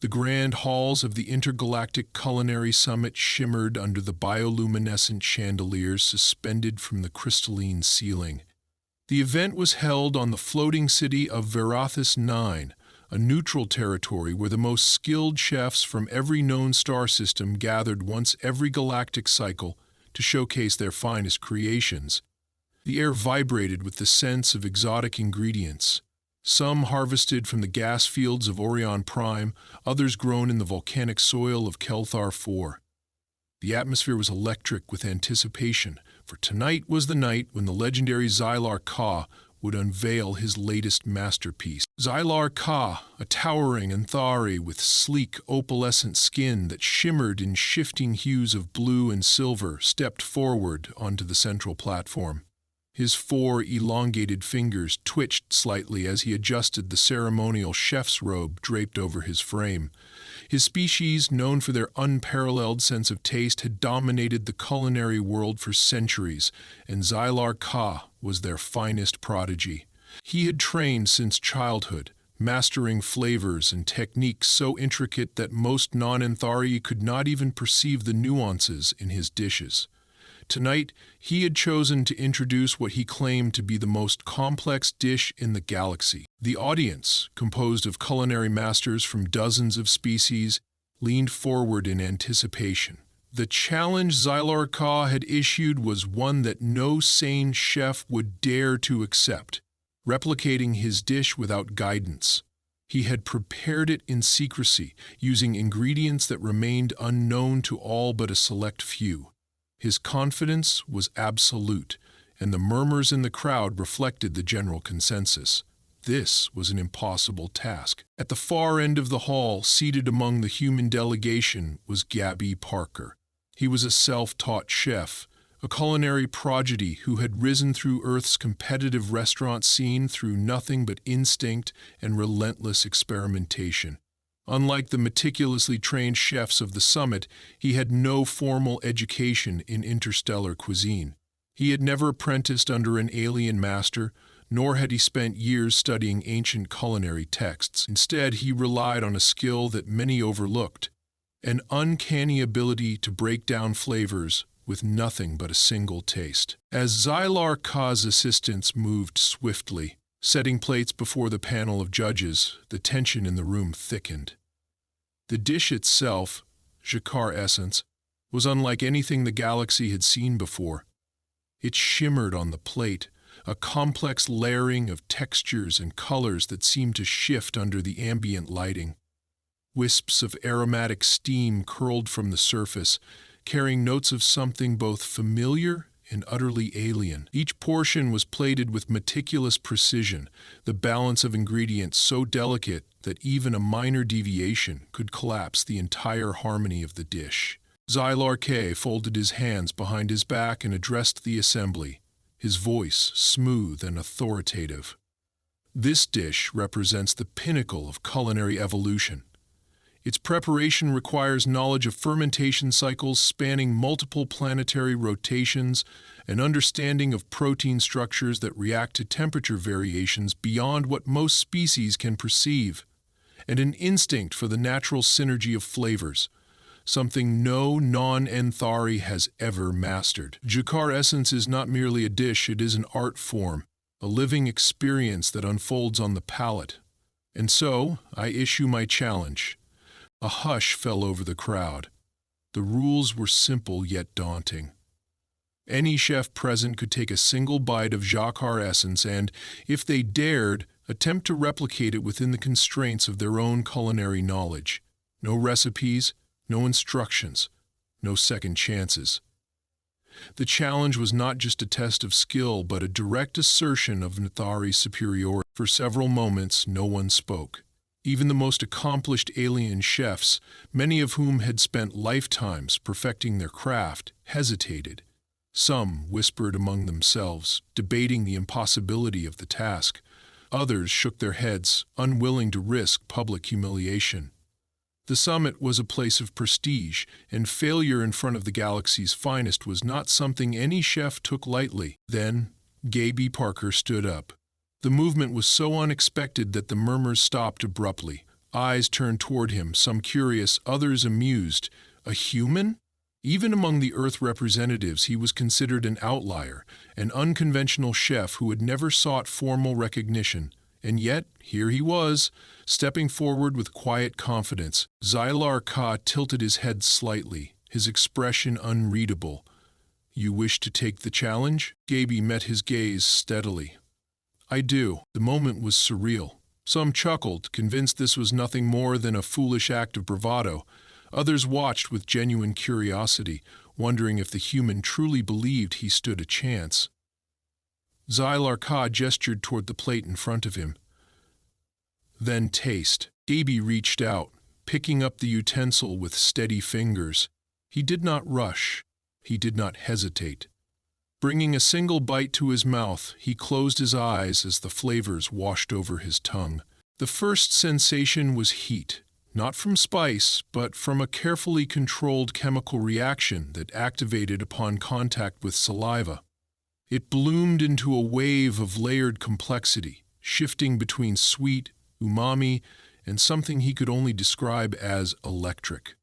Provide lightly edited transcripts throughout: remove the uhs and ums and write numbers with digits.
The grand halls of the Intergalactic Culinary Summit shimmered under the bioluminescent chandeliers suspended from the crystalline ceiling. The event was held on the floating city of Verathis 9, a neutral territory where the most skilled chefs from every known star system gathered once every galactic cycle to showcase their finest creations. The air vibrated with the sense of exotic ingredients, some harvested from the gas fields of Orion Prime, others grown in the volcanic soil of Kelthar 4. The atmosphere was electric with anticipation, for tonight was the night when the legendary Xylar Ka would unveil his latest masterpiece. Xylar Ka, a towering Anthari with sleek, opalescent skin that shimmered in shifting hues of blue and silver, stepped forward onto the central platform. His 4 elongated fingers twitched slightly as he adjusted the ceremonial chef's robe draped over his frame. His species, known for their unparalleled sense of taste, had dominated the culinary world for centuries, and Xylar Ka was their finest prodigy. He had trained since childhood, mastering flavors and techniques so intricate that most non-Anthari could not even perceive the nuances in his dishes. Tonight, he had chosen to introduce what he claimed to be the most complex dish in the galaxy. The audience, composed of culinary masters from dozens of species, leaned forward in anticipation. The challenge Xylar Ka had issued was one that no sane chef would dare to accept, replicating his dish without guidance. He had prepared it in secrecy, using ingredients that remained unknown to all but a select few. His confidence was absolute, and the murmurs in the crowd reflected the general consensus. This was an impossible task. At the far end of the hall, seated among the human delegation, was Gabby Parker. He was a self-taught chef, a culinary prodigy who had risen through Earth's competitive restaurant scene through nothing but instinct and relentless experimentation. Unlike the meticulously trained chefs of the summit, he had no formal education in interstellar cuisine. He had never apprenticed under an alien master, nor had he spent years studying ancient culinary texts. Instead, he relied on a skill that many overlooked, an uncanny ability to break down flavors with nothing but a single taste. As Xylar Ka's assistants moved swiftly, setting plates before the panel of judges, the tension in the room thickened. The dish itself, Jakar essence, was unlike anything the galaxy had seen before. It shimmered on the plate, a complex layering of textures and colors that seemed to shift under the ambient lighting. Wisps of aromatic steam curled from the surface, carrying notes of something both familiar and utterly alien. Each portion was plated with meticulous precision, the balance of ingredients so delicate that even a minor deviation could collapse the entire harmony of the dish. Xylar Ka folded his hands behind his back and addressed the assembly, his voice smooth and authoritative. This dish represents the pinnacle of culinary evolution. Its preparation requires knowledge of fermentation cycles spanning multiple planetary rotations, an understanding of protein structures that react to temperature variations beyond what most species can perceive, and an instinct for the natural synergy of flavors, something no non-Anthari has ever mastered. Jakar essence is not merely a dish, it is an art form, a living experience that unfolds on the palate. And so, I issue my challenge. A hush fell over the crowd. The rules were simple yet daunting. Any chef present could take a single bite of Jakar essence and, if they dared, attempt to replicate it within the constraints of their own culinary knowledge. No recipes, no instructions, no second chances. The challenge was not just a test of skill, but a direct assertion of Anthari's superiority. For several moments, no one spoke. Even the most accomplished alien chefs, many of whom had spent lifetimes perfecting their craft, hesitated. Some whispered among themselves, debating the impossibility of the task. Others shook their heads, unwilling to risk public humiliation. The summit was a place of prestige, and failure in front of the galaxy's finest was not something any chef took lightly. Then, Gabby Parker stood up. The movement was so unexpected that the murmurs stopped abruptly, Eyes turned toward him, some curious, others amused. A human? Even among the Earth representatives, he was considered an outlier, an unconventional chef who had never sought formal recognition. And yet, here he was, stepping forward with quiet confidence. Xylar Ka tilted his head slightly, his expression unreadable. "You wish to take the challenge?" Gabby met his gaze steadily. "I do." The moment was surreal. Some chuckled, convinced this was nothing more than a foolish act of bravado. Others watched with genuine curiosity, wondering if the human truly believed he stood a chance. Xylar Ka gestured toward the plate in front of him. "Then taste." Gabby reached out, picking up the utensil with steady fingers. He did not rush. He did not hesitate. Bringing a single bite to his mouth, he closed his eyes as the flavors washed over his tongue. The first sensation was heat, not from spice, but from a carefully controlled chemical reaction that activated upon contact with saliva. It bloomed into a wave of layered complexity, shifting between sweet, umami, and something he could only describe as electric.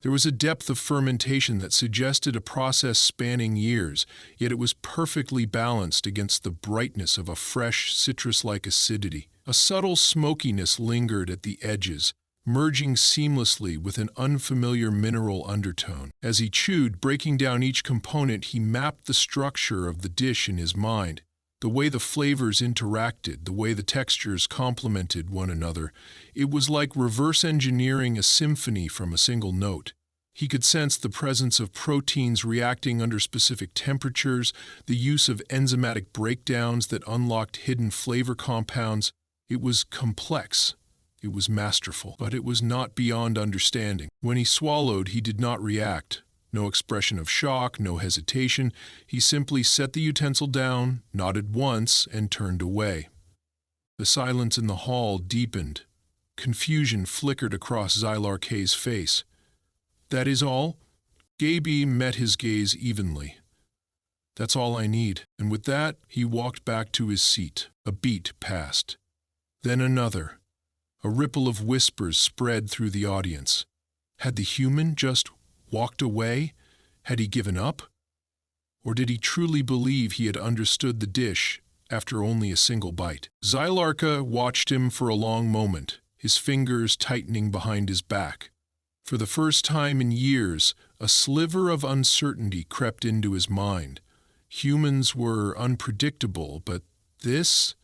There was a depth of fermentation that suggested a process spanning years, yet it was perfectly balanced against the brightness of a fresh, citrus-like acidity. A subtle smokiness lingered at the edges, merging seamlessly with an unfamiliar mineral undertone. As he chewed, breaking down each component, he mapped the structure of the dish in his mind. The way the flavors interacted, the way the textures complemented one another. It was like reverse engineering a symphony from a single note. He could sense the presence of proteins reacting under specific temperatures, the use of enzymatic breakdowns that unlocked hidden flavor compounds. It was complex. It was masterful, but it was not beyond understanding. When he swallowed, he did not react. No expression of shock, no hesitation. He simply set the utensil down, nodded once, and turned away. The silence in the hall deepened. Confusion flickered across Xylar Ka's face. "That is all?" Gabby met his gaze evenly. "That's all I need." And with that, he walked back to his seat. A beat passed. Then another. A ripple of whispers spread through the audience. Had the human just walked away? Had he given up? Or did he truly believe he had understood the dish after only a single bite? Xylar Ka watched him for a long moment, his fingers tightening behind his back. For the first time in years, a sliver of uncertainty crept into his mind. Humans were unpredictable, but this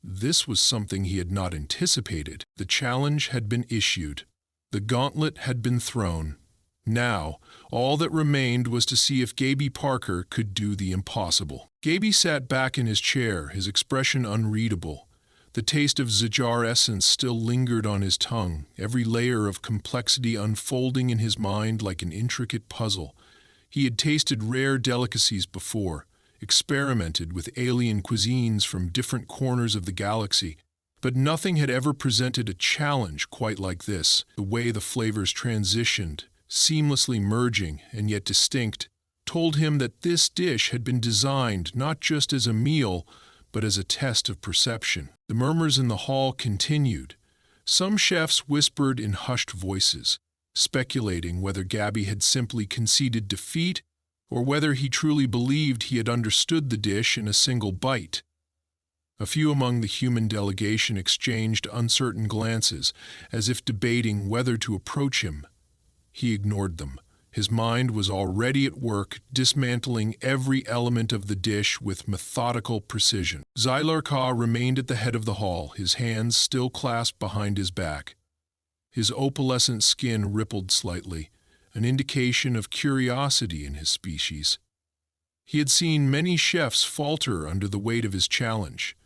was something he had not anticipated. The challenge had been issued. The gauntlet had been thrown. Now, all that remained was to see if Gabby Parker could do the impossible. Gabby sat back in his chair, his expression unreadable. The taste of Zajar essence still lingered on his tongue, every layer of complexity unfolding in his mind like an intricate puzzle. He had tasted rare delicacies before, experimented with alien cuisines from different corners of the galaxy, but nothing had ever presented a challenge quite like this. The way the flavors transitioned, seamlessly merging and yet distinct, told him that this dish had been designed not just as a meal, but as a test of perception. The murmurs in the hall continued. Some chefs whispered in hushed voices, speculating whether Gabby had simply conceded defeat or whether he truly believed he had understood the dish in a single bite. A few among the human delegation exchanged uncertain glances, as if debating whether to approach him. He ignored them. His mind was already at work, dismantling every element of the dish with methodical precision. Xylar Ka remained at the head of the hall, his hands still clasped behind his back. His opalescent skin rippled slightly, an indication of curiosity in his species. He had seen many chefs falter under the weight of his challenge,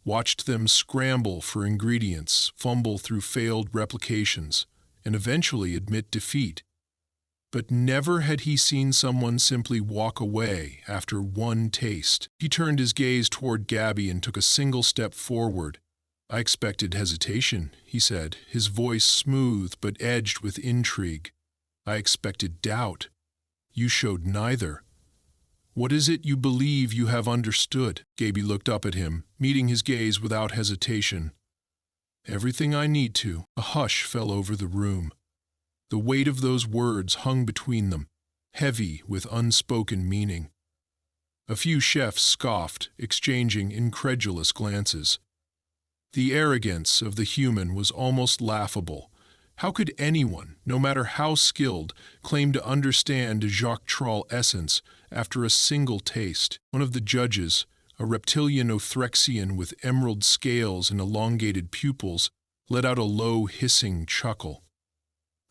watched them scramble for ingredients, fumble through failed replications, and eventually admit defeat. But never had he seen someone simply walk away after one taste. He turned his gaze toward Gabby and took a single step forward. "I expected hesitation," he said, his voice smooth but edged with intrigue. "I expected doubt. You showed neither. What is it you believe you have understood?" Gabby looked up at him, meeting his gaze without hesitation. Everything I need to. A hush fell over the room. The weight of those words hung between them, heavy with unspoken meaning. A few chefs scoffed, exchanging incredulous glances. The arrogance of the human was almost laughable. How could anyone, no matter how skilled, claim to understand a Jacques Tral essence after a single taste? One of the judges, a reptilian Othrexian with emerald scales and elongated pupils, let out a low, hissing chuckle.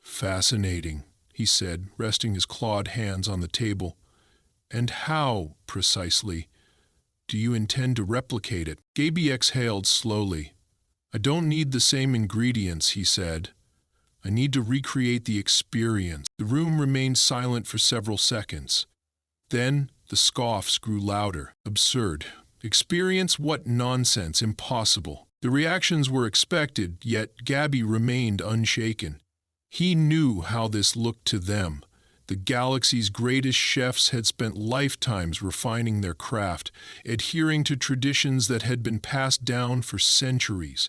"Fascinating," he said, resting his clawed hands on the table. "And how, precisely, do you intend to replicate it?" Gabby exhaled slowly. "I don't need the same ingredients," he said. "I need to recreate the experience." The room remained silent for several seconds. Then the scoffs grew louder. "Absurd. Experience? What nonsense. Impossible." The reactions were expected, yet Gabby remained unshaken. He knew how this looked to them. The galaxy's greatest chefs had spent lifetimes refining their craft, adhering to traditions that had been passed down for centuries.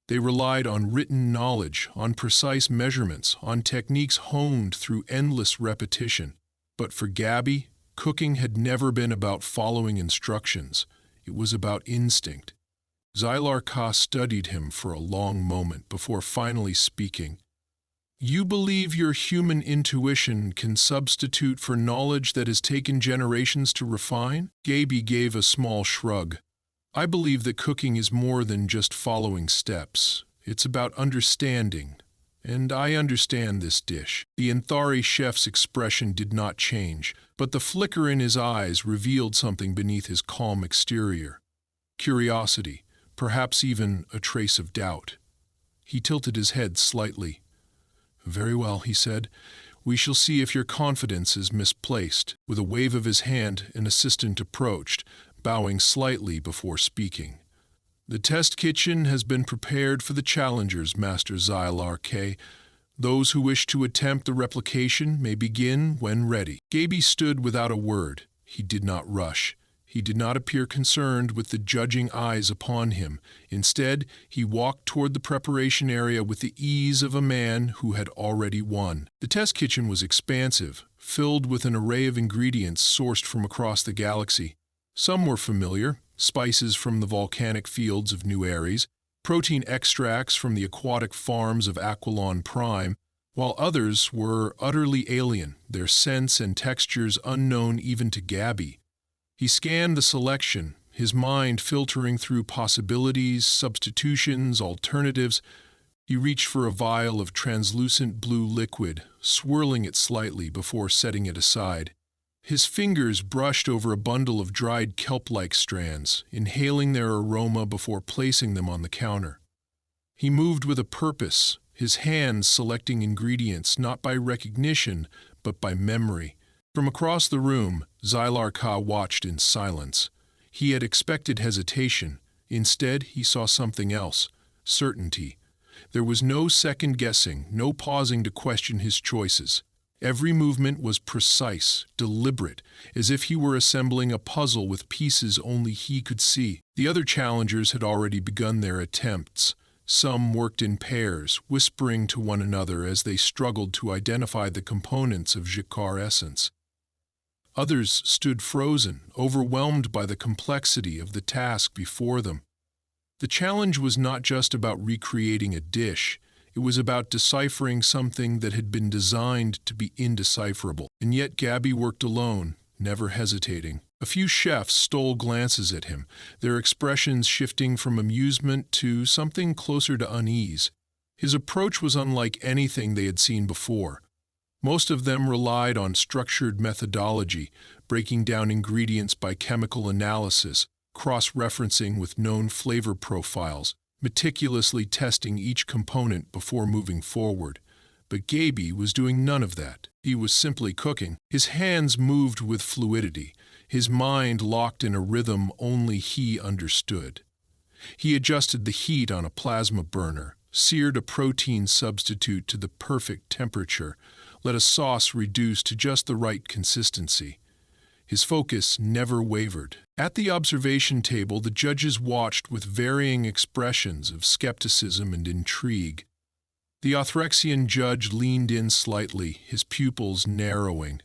They relied on written knowledge, on precise measurements, on techniques honed through endless repetition. But for Gabby, cooking had never been about following instructions. It was about instinct. Xylar Ka studied him for a long moment before finally speaking. "You believe your human intuition can substitute for knowledge that has taken generations to refine?" Gabby gave a small shrug. "I believe that cooking is more than just following steps. It's about understanding. And I understand this dish." The Anthari chef's expression did not change, but the flicker in his eyes revealed something beneath his calm exterior. Curiosity, perhaps even a trace of doubt. He tilted his head slightly. "Very well," he said. "We shall see if your confidence is misplaced." With a wave of his hand, an assistant approached, bowing slightly before speaking. "The test kitchen has been prepared for the challengers, Master Xylar Ka. Those who wish to attempt the replication may begin when ready." Gabby stood without a word. He did not rush. He did not appear concerned with the judging eyes upon him. Instead, he walked toward the preparation area with the ease of a man who had already won. The test kitchen was expansive, filled with an array of ingredients sourced from across the galaxy. Some were familiar: spices from the volcanic fields of New Ares, protein extracts from the aquatic farms of Aquilon Prime, while others were utterly alien, their scents and textures unknown even to Gabby. He scanned the selection, his mind filtering through possibilities, substitutions, alternatives. He reached for a vial of translucent blue liquid, swirling it slightly before setting it aside. His fingers brushed over a bundle of dried kelp-like strands, inhaling their aroma before placing them on the counter. He moved with a purpose, his hands selecting ingredients not by recognition, but by memory. From across the room, Xylar Ka watched in silence. He had expected hesitation. Instead, he saw something else: certainty. There was no second-guessing, no pausing to question his choices. Every movement was precise, deliberate, as if he were assembling a puzzle with pieces only he could see. The other challengers had already begun their attempts. Some worked in pairs, whispering to one another as they struggled to identify the components of Jacquard essence. Others stood frozen, overwhelmed by the complexity of the task before them. The challenge was not just about recreating a dish. It was about deciphering something that had been designed to be indecipherable. And yet Gabby worked alone, never hesitating. A few chefs stole glances at him, their expressions shifting from amusement to something closer to unease. His approach was unlike anything they had seen before. Most of them relied on structured methodology, breaking down ingredients by chemical analysis, cross-referencing with known flavor profiles, meticulously testing each component before moving forward. But Gabby was doing none of that. He was simply cooking. His hands moved with fluidity, his mind locked in a rhythm only he understood. He adjusted the heat on a plasma burner, seared a protein substitute to the perfect temperature, let a sauce reduce to just the right consistency. His focus never wavered. At the observation table, the judges watched with varying expressions of skepticism and intrigue. The Authrexian judge leaned in slightly, his pupils narrowing.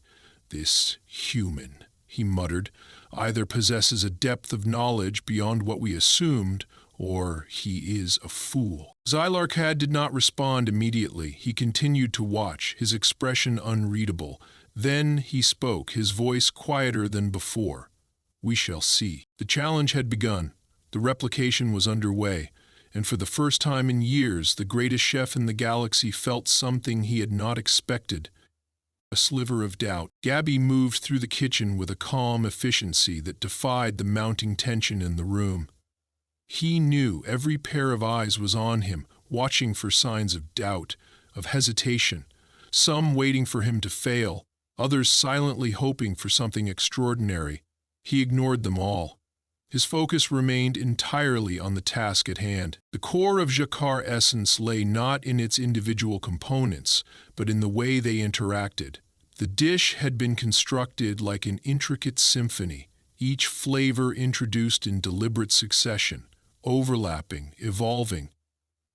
"This human," he muttered, "either possesses a depth of knowledge beyond what we assumed, or he is a fool." Xylarcad did not respond immediately. He continued to watch, his expression unreadable. Then he spoke, his voice quieter than before. "We shall see." The challenge had begun. The replication was underway, and for the first time in years, the greatest chef in the galaxy felt something he had not expected. A sliver of doubt. Gabby moved through the kitchen with a calm efficiency that defied the mounting tension in the room. He knew every pair of eyes was on him, watching for signs of doubt, of hesitation, some waiting for him to fail, others silently hoping for something extraordinary. He ignored them all. His focus remained entirely on the task at hand. The core of Jakar essence lay not in its individual components, but in the way they interacted. The dish had been constructed like an intricate symphony, each flavor introduced in deliberate succession, overlapping, evolving.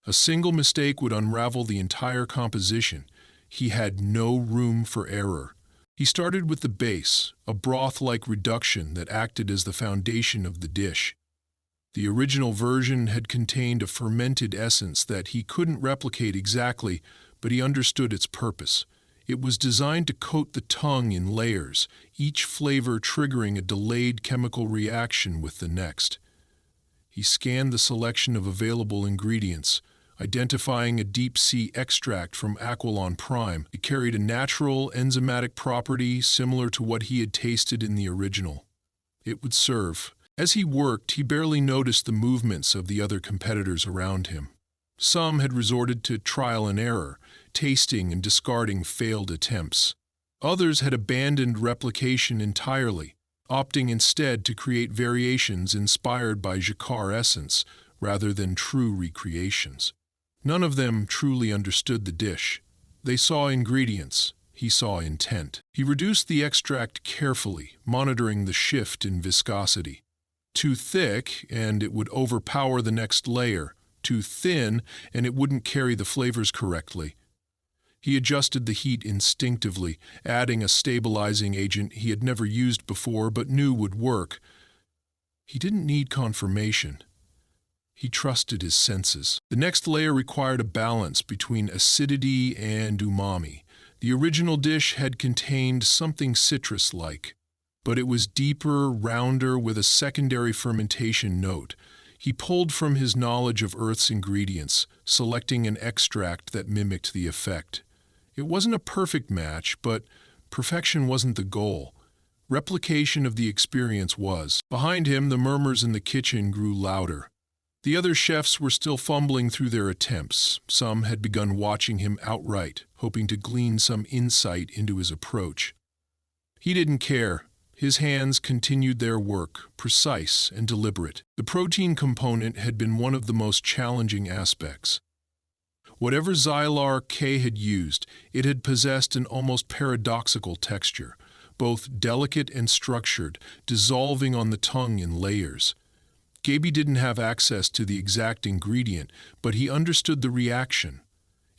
A single mistake would unravel the entire composition. He had no room for error. He started with the base, a broth-like reduction that acted as the foundation of the dish. The original version had contained a fermented essence that he couldn't replicate exactly, but he understood its purpose. It was designed to coat the tongue in layers, each flavor triggering a delayed chemical reaction with the next. He scanned the selection of available ingredients, identifying a deep-sea extract from Aquilon Prime. It carried a natural enzymatic property similar to what he had tasted in the original. It would serve. As he worked, he barely noticed the movements of the other competitors around him. Some had resorted to trial and error, tasting and discarding failed attempts. Others had abandoned replication entirely, opting instead to create variations inspired by Jakar essence rather than true recreations. None of them truly understood the dish. They saw ingredients. He saw intent. He reduced the extract carefully, monitoring the shift in viscosity. Too thick, and it would overpower the next layer. Too thin, and it wouldn't carry the flavors correctly. He adjusted the heat instinctively, adding a stabilizing agent he had never used before but knew would work. He didn't need confirmation. He trusted his senses. The next layer required a balance between acidity and umami. The original dish had contained something citrus-like, but it was deeper, rounder, with a secondary fermentation note. He pulled from his knowledge of Earth's ingredients, selecting an extract that mimicked the effect. It wasn't a perfect match, but perfection wasn't the goal. Replication of the experience was. Behind him, the murmurs in the kitchen grew louder. The other chefs were still fumbling through their attempts. Some had begun watching him outright, hoping to glean some insight into his approach. He didn't care. His hands continued their work, precise and deliberate. The protein component had been one of the most challenging aspects. Whatever Xylar K had used, it had possessed an almost paradoxical texture, both delicate and structured, dissolving on the tongue in layers. Gabby didn't have access to the exact ingredient, but he understood the reaction.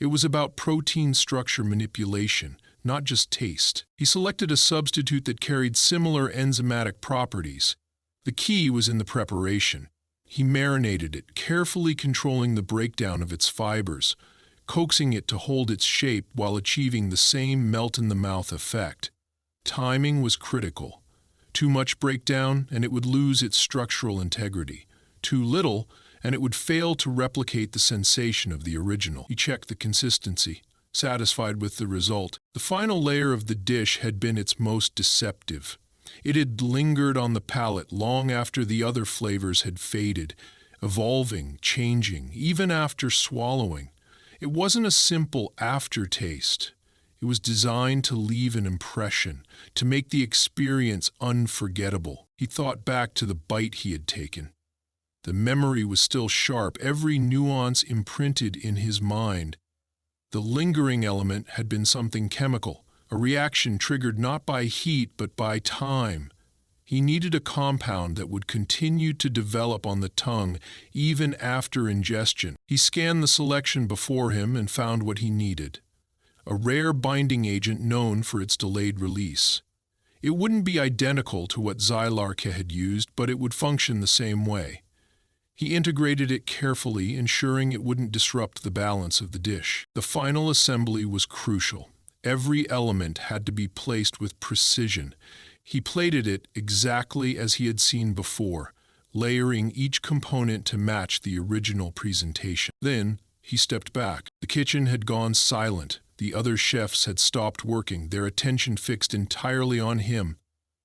It was about protein structure manipulation, not just taste. He selected a substitute that carried similar enzymatic properties. The key was in the preparation. He marinated it, carefully controlling the breakdown of its fibers, coaxing it to hold its shape while achieving the same melt-in-the-mouth effect. Timing was critical. Too much breakdown, and it would lose its structural integrity. Too little, and it would fail to replicate the sensation of the original. He checked the consistency, satisfied with the result. The final layer of the dish had been its most deceptive. It had lingered on the palate long after the other flavors had faded, evolving, changing, even after swallowing. It wasn't a simple aftertaste. It was designed to leave an impression, to make the experience unforgettable. He thought back to the bite he had taken. The memory was still sharp, every nuance imprinted in his mind. The lingering element had been something chemical, a reaction triggered not by heat but by time, He needed a compound that would continue to develop on the tongue even after ingestion. He scanned the selection before him and found what he needed: a rare binding agent known for its delayed release. It wouldn't be identical to what Xylarka had used, but it would function the same way. He integrated it carefully, ensuring it wouldn't disrupt the balance of the dish. The final assembly was crucial. Every element had to be placed with precision. He plated it exactly as he had seen before, layering each component to match the original presentation. Then, he stepped back. The kitchen had gone silent. The other chefs had stopped working, their attention fixed entirely on him.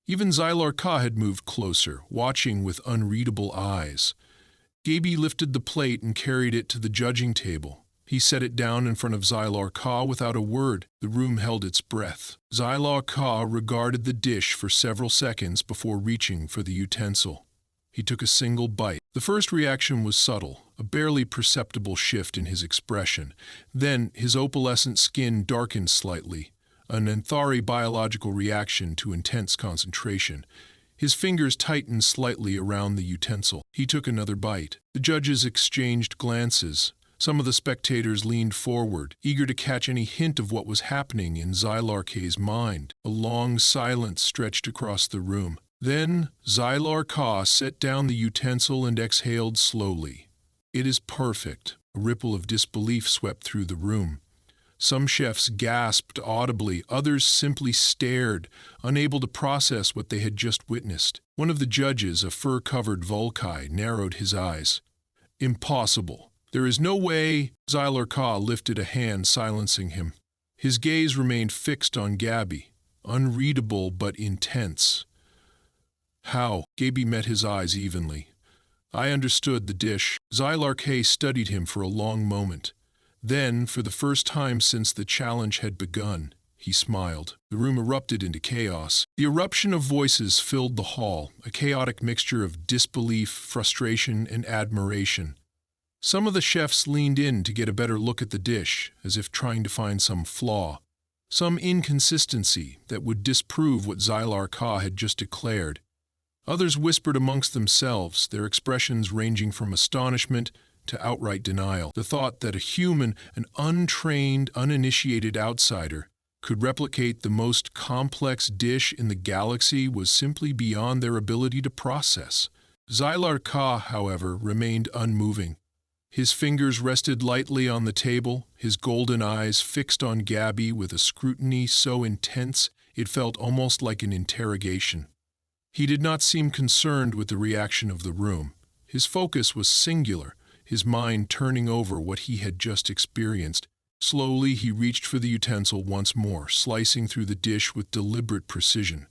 Even Xylarka had moved closer, watching with unreadable eyes. Gabby lifted the plate and carried it to the judging table. He set it down in front of Xylarka without a word. The room held its breath. Xylarka regarded the dish for several seconds before reaching for the utensil. He took a single bite. The first reaction was subtle, a barely perceptible shift in his expression. Then his opalescent skin darkened slightly, an Anthari biological reaction to intense concentration. His fingers tightened slightly around the utensil. He took another bite. The judges exchanged glances. Some of the spectators leaned forward, eager to catch any hint of what was happening in Xylarka's mind. A long silence stretched across the room. Then Xylarka set down the utensil and exhaled slowly. "It is perfect." A ripple of disbelief swept through the room. Some chefs gasped audibly, others simply stared, unable to process what they had just witnessed. One of the judges, a fur-covered Volkai, narrowed his eyes. "Impossible. There is no way." Xylarka lifted a hand, silencing him. His gaze remained fixed on Gabby, unreadable but intense. "How?" Gabby met his eyes evenly. "I understood the dish." Xylarka studied him for a long moment. Then, for the first time since the challenge had begun, he smiled. The room erupted into chaos. The eruption of voices filled the hall, a chaotic mixture of disbelief, frustration, and admiration. Some of the chefs leaned in to get a better look at the dish, as if trying to find some flaw, some inconsistency that would disprove what Xylarka had just declared. Others whispered amongst themselves, their expressions ranging from astonishment to outright denial. The thought that a human, an untrained, uninitiated outsider, could replicate the most complex dish in the galaxy was simply beyond their ability to process. Xylarka, however, remained unmoving. His fingers rested lightly on the table, his golden eyes fixed on Gabby with a scrutiny so intense it felt almost like an interrogation. He did not seem concerned with the reaction of the room. His focus was singular, his mind turning over what he had just experienced. Slowly he reached for the utensil once more, slicing through the dish with deliberate precision.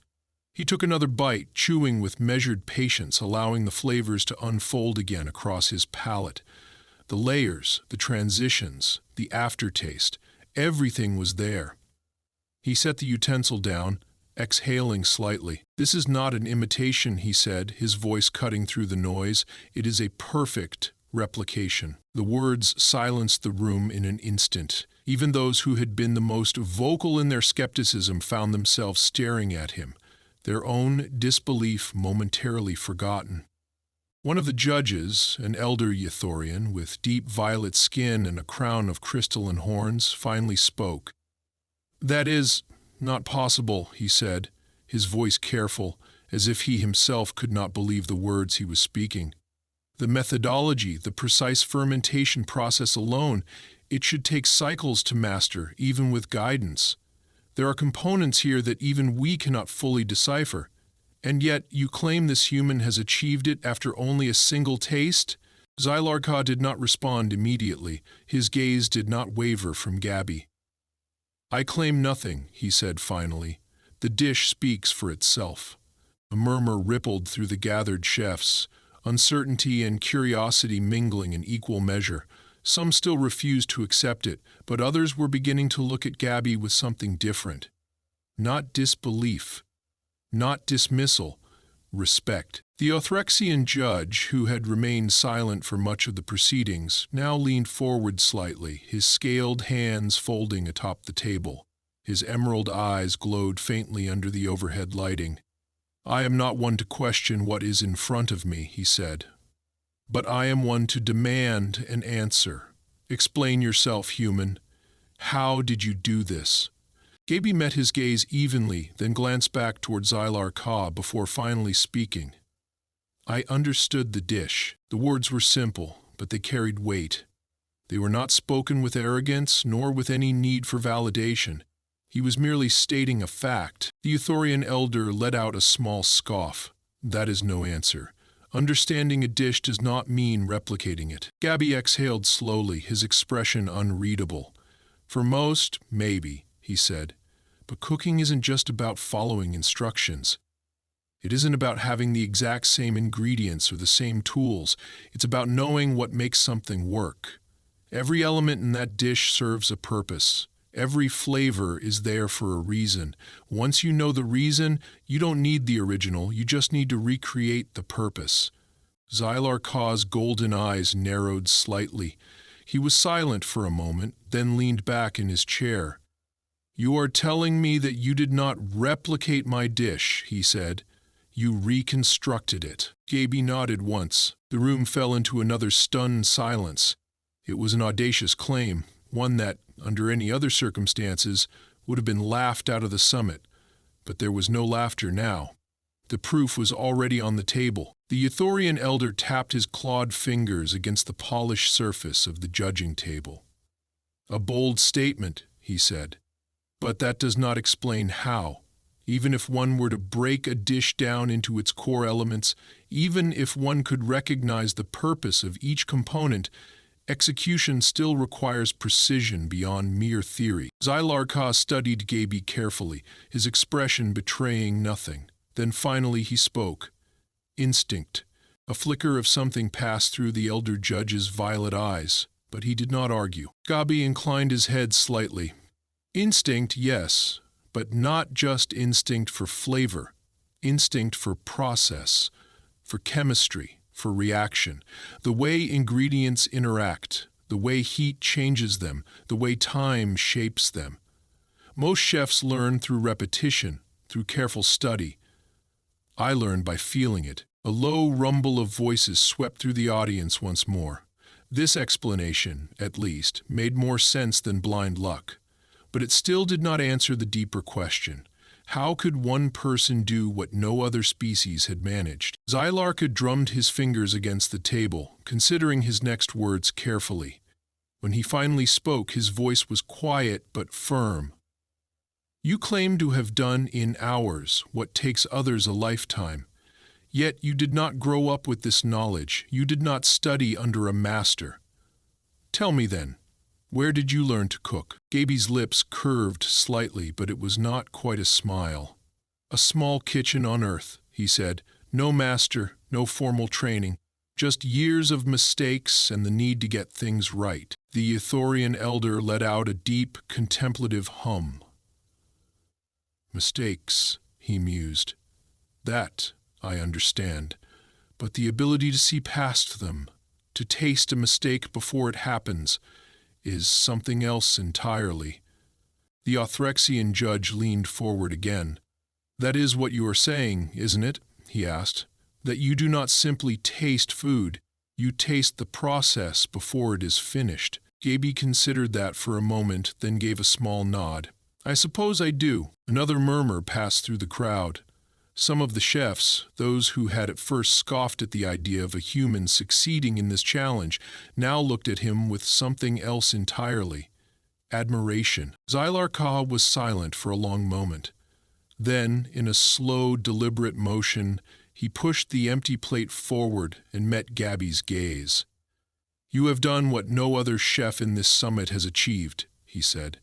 He took another bite, chewing with measured patience, allowing the flavors to unfold again across his palate. The layers, the transitions, the aftertaste, everything was there. He set the utensil down, exhaling slightly. "This is not an imitation," he said, his voice cutting through the noise. "It is a perfect replication." The words silenced the room in an instant. Even those who had been the most vocal in their skepticism found themselves staring at him, their own disbelief momentarily forgotten. One of the judges, an elder Ithorian with deep violet skin and a crown of crystalline horns, finally spoke. "That is not possible," he said, his voice careful, as if he himself could not believe the words he was speaking. "The methodology, the precise fermentation process alone, it should take cycles to master, even with guidance. There are components here that even we cannot fully decipher. And yet you claim this human has achieved it after only a single taste?" Xylarka did not respond immediately. His gaze did not waver from Gabby. "I claim nothing," he said finally. "The dish speaks for itself." A murmur rippled through the gathered chefs, uncertainty and curiosity mingling in equal measure. Some still refused to accept it, but others were beginning to look at Gabby with something different. Not disbelief, not dismissal, respect. The Othrexian judge, who had remained silent for much of the proceedings, now leaned forward slightly, his scaled hands folding atop the table. His emerald eyes glowed faintly under the overhead lighting. I am not one to question what is in front of me, he said. But I am one to demand an answer. Explain yourself, human. How did you do this? Gabby met his gaze evenly, then glanced back toward Xylar Ka before finally speaking. I understood the dish. The words were simple, but they carried weight. They were not spoken with arrogance, nor with any need for validation. He was merely stating a fact. The Euthorian elder let out a small scoff. That is no answer. Understanding a dish does not mean replicating it. Gabby exhaled slowly, his expression unreadable. For most, maybe, he said. But cooking isn't just about following instructions. It isn't about having the exact same ingredients or the same tools. It's about knowing what makes something work. Every element in that dish serves a purpose. Every flavor is there for a reason. Once you know the reason, you don't need the original, you just need to recreate the purpose. Xylar Ka's golden eyes narrowed slightly. He was silent for a moment, then leaned back in his chair. You are telling me that you did not replicate my dish, he said. You reconstructed it. Gabby nodded once. The room fell into another stunned silence. It was an audacious claim, one that, under any other circumstances, would have been laughed out of the summit. But there was no laughter now. The proof was already on the table. The Euthorian elder tapped his clawed fingers against the polished surface of the judging table. A bold statement, he said. But that does not explain how. Even if one were to break a dish down into its core elements, even if one could recognize the purpose of each component, execution still requires precision beyond mere theory. Xylar Ka studied Gabby carefully, his expression betraying nothing. Then finally he spoke. Instinct. A flicker of something passed through the elder judge's violet eyes, but he did not argue. Gabby inclined his head slightly. Instinct, yes, but not just instinct for flavor. Instinct for process, for chemistry, for reaction. The way ingredients interact, the way heat changes them, the way time shapes them. Most chefs learn through repetition, through careful study. I learned by feeling it. A low rumble of voices swept through the audience once more. This explanation, at least, made more sense than blind luck. But it still did not answer the deeper question. How could one person do what no other species had managed? Xylar Ka drummed his fingers against the table, considering his next words carefully. When he finally spoke, his voice was quiet but firm. You claim to have done in hours what takes others a lifetime. Yet you did not grow up with this knowledge. You did not study under a master. Tell me then, where did you learn to cook? Gabby's lips curved slightly, but it was not quite a smile. A small kitchen on Earth, he said. No master, no formal training, just years of mistakes and the need to get things right. The Euthorian elder let out a deep, contemplative hum. Mistakes, he mused. That, I understand. But the ability to see past them, to taste a mistake before it happens, is something else entirely. The Authrexian judge leaned forward again. That is what you are saying, isn't it? He asked. That you do not simply taste food, you taste the process before it is finished. Gabby considered that for a moment, then gave a small nod. I suppose I do. Another murmur passed through the crowd. Some of the chefs, those who had at first scoffed at the idea of a human succeeding in this challenge, now looked at him with something else entirely. Admiration. Xylar Ka was silent for a long moment. Then, in a slow, deliberate motion, he pushed the empty plate forward and met Gabby's gaze. You have done what no other chef in this summit has achieved, he said.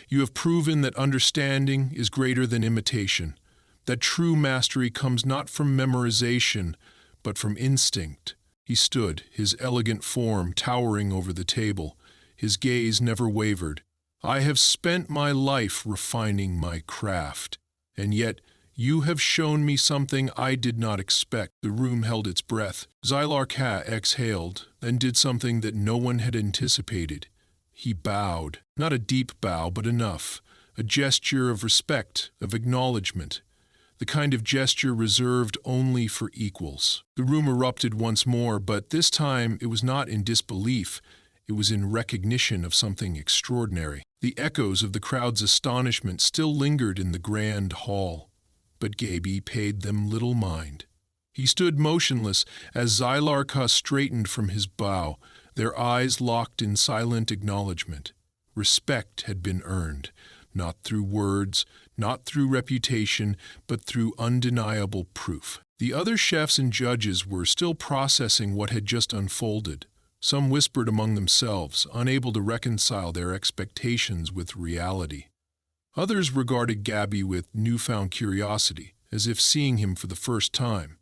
You have proven that understanding is greater than imitation. That true mastery comes not from memorization, but from instinct. He stood, his elegant form towering over the table. His gaze never wavered. I have spent my life refining my craft, and yet you have shown me something I did not expect. The room held its breath. Xylar Ka exhaled, then did something that no one had anticipated. He bowed. Not a deep bow, but enough. A gesture of respect, of acknowledgement. the kind of gesture reserved only for equals. The room erupted once more, but this time it was not in disbelief. It was in recognition of something extraordinary. The echoes of the crowd's astonishment still lingered in the grand hall, but Gabby paid them little mind. He stood motionless as Xylarka straightened from his bow, their eyes locked in silent acknowledgement. Respect had been earned, not through words, not through reputation, but through undeniable proof. The other chefs and judges were still processing what had just unfolded. Some whispered among themselves, unable to reconcile their expectations with reality. Others regarded Gabby with newfound curiosity, as if seeing him for the first time.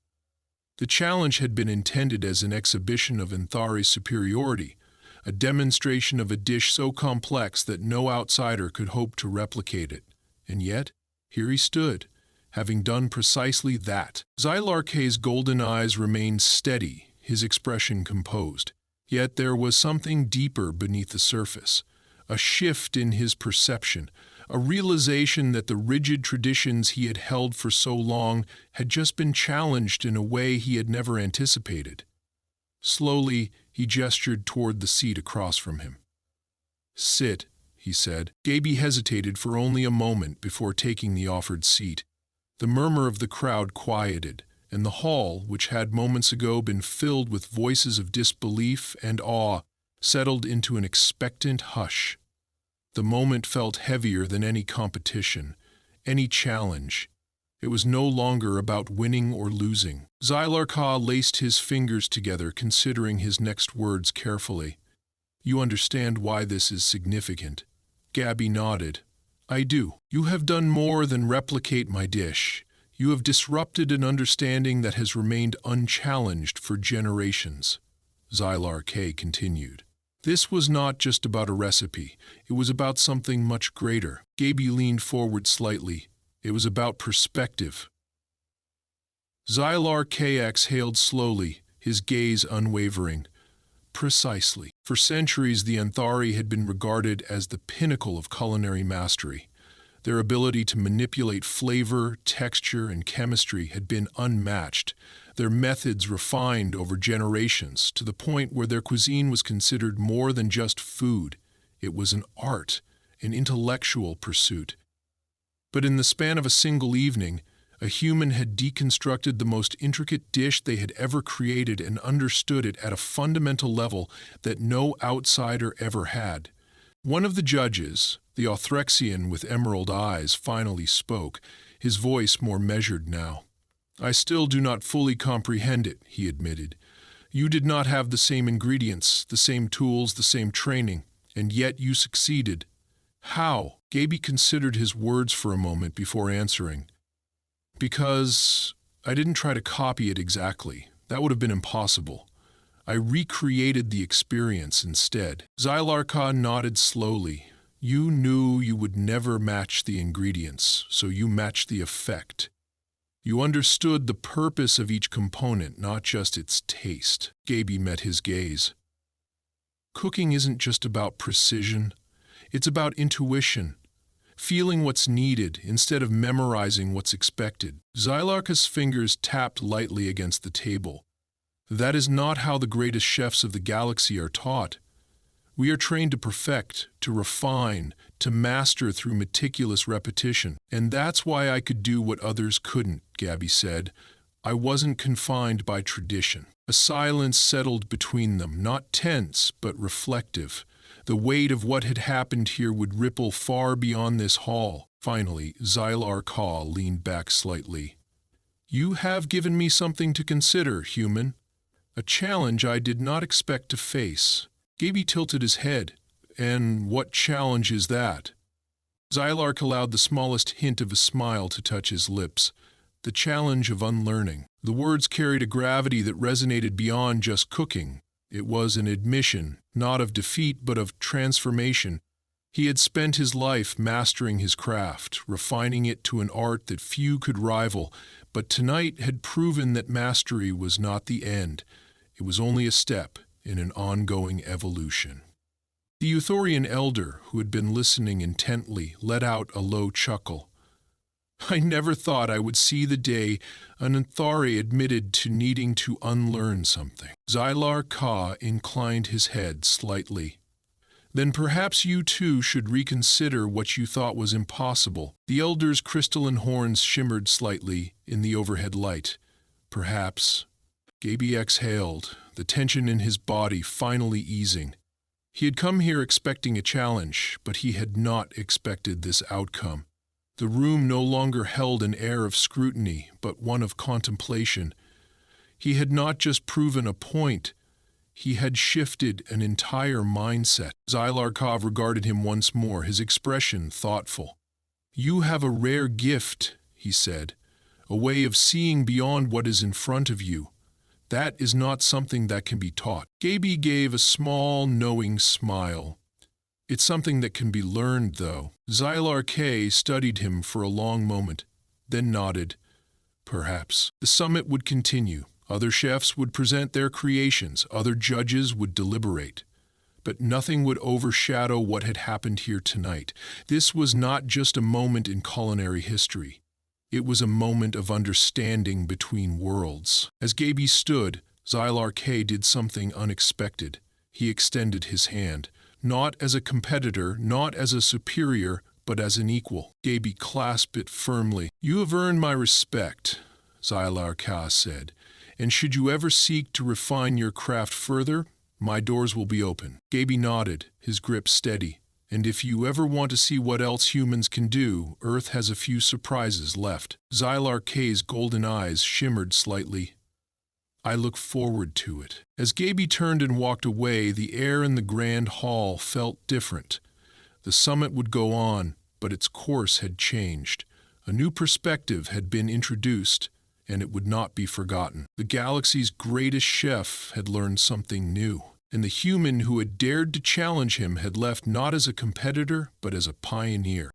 The challenge had been intended as an exhibition of Anthari's superiority, a demonstration of a dish so complex that no outsider could hope to replicate it. And yet, here he stood, having done precisely that. Xylarke's golden eyes remained steady, his expression composed. Yet there was something deeper beneath the surface, a shift in his perception, a realization that the rigid traditions he had held for so long had just been challenged in a way he had never anticipated. Slowly, he gestured toward the seat across from him. "Sit," he said. Gabby hesitated for only a moment before taking the offered seat. The murmur of the crowd quieted, and the hall, which had moments ago been filled with voices of disbelief and awe, settled into an expectant hush. The moment felt heavier than any competition, any challenge. It was no longer about winning or losing. Xylarka laced his fingers together, considering his next words carefully. "You understand why this is significant?" Gabby nodded. "I do. You have done more than replicate my dish. You have disrupted an understanding that has remained unchallenged for generations." Xylarke continued. "This was not just about a recipe. It was about something much greater." Gabby leaned forward slightly. It was about perspective. Xylarke exhaled slowly, his gaze unwavering. Precisely. For centuries, the Anthari had been regarded as the pinnacle of culinary mastery. Their ability to manipulate flavor, texture, and chemistry had been unmatched, their methods refined over generations to the point where their cuisine was considered more than just food. It was an art, an intellectual pursuit. But in the span of a single evening, a human had deconstructed the most intricate dish they had ever created and understood it at a fundamental level that no outsider ever had. One of the judges, the Authrexian with emerald eyes, finally spoke, his voice more measured now. "I still do not fully comprehend it," he admitted. "You did not have the same ingredients, the same tools, the same training, and yet you succeeded. How?" Gabby considered his words for a moment before answering. "Because I didn't try to copy it exactly. That would have been impossible. I recreated the experience instead." Xylarka nodded slowly. "You knew you would never match the ingredients, so you matched the effect. You understood the purpose of each component, not just its taste." Gabby met his gaze. "Cooking isn't just about precision. It's about intuition, feeling what's needed instead of memorizing what's expected." Xylarka's fingers tapped lightly against the table. "That is not how the greatest chefs of the galaxy are taught. We are trained to perfect, to refine, to master through meticulous repetition. And that's why I could do what others couldn't," Gabby said. "I wasn't confined by tradition." A silence settled between them, not tense, but reflective. The weight of what had happened here would ripple far beyond this hall. Finally, Xylarka leaned back slightly. "You have given me something to consider, human. A challenge I did not expect to face." Gabby tilted his head. "And what challenge is that?" Xylark allowed the smallest hint of a smile to touch his lips. "The challenge of unlearning." The words carried a gravity that resonated beyond just cooking. It was an admission, not of defeat but of transformation. He had spent his life mastering his craft, refining it to an art that few could rival, but tonight had proven that mastery was not the end. It was only a step in an ongoing evolution. The Euthorian elder, who had been listening intently, let out a low chuckle. I never thought I would see the day an Anthari admitted to needing to unlearn something. Xylar Ka inclined his head slightly. Then perhaps you too should reconsider what you thought was impossible. The elder's crystalline horns shimmered slightly in the overhead light. Perhaps. Gabby exhaled, the tension in his body finally easing. He had come here expecting a challenge, but he had not expected this outcome. The room no longer held an air of scrutiny, but one of contemplation. He had not just proven a point, he had shifted an entire mindset. Xylar regarded him once more, his expression thoughtful. "You have a rare gift," he said, "a way of seeing beyond what is in front of you. That is not something that can be taught." Gabby gave a small, knowing smile. "It's something that can be learned, though." Xylar studied him for a long moment, then nodded. Perhaps. The summit would continue. Other chefs would present their creations. Other judges would deliberate. But nothing would overshadow what had happened here tonight. This was not just a moment in culinary history. It was a moment of understanding between worlds. As Gabby stood, Xylar did something unexpected. He extended his hand. Not as a competitor, not as a superior, but as an equal. Gabby clasped it firmly. "You have earned my respect," Xylar said, "and should you ever seek to refine your craft further, my doors will be open." Gabby nodded, his grip steady. "And if you ever want to see what else humans can do, Earth has a few surprises left." Xylar golden eyes shimmered slightly. "I look forward to it." As Gabby turned and walked away, the air in the grand hall felt different. The summit would go on, but its course had changed. A new perspective had been introduced, and it would not be forgotten. The galaxy's greatest chef had learned something new, and the human who had dared to challenge him had left not as a competitor, but as a pioneer.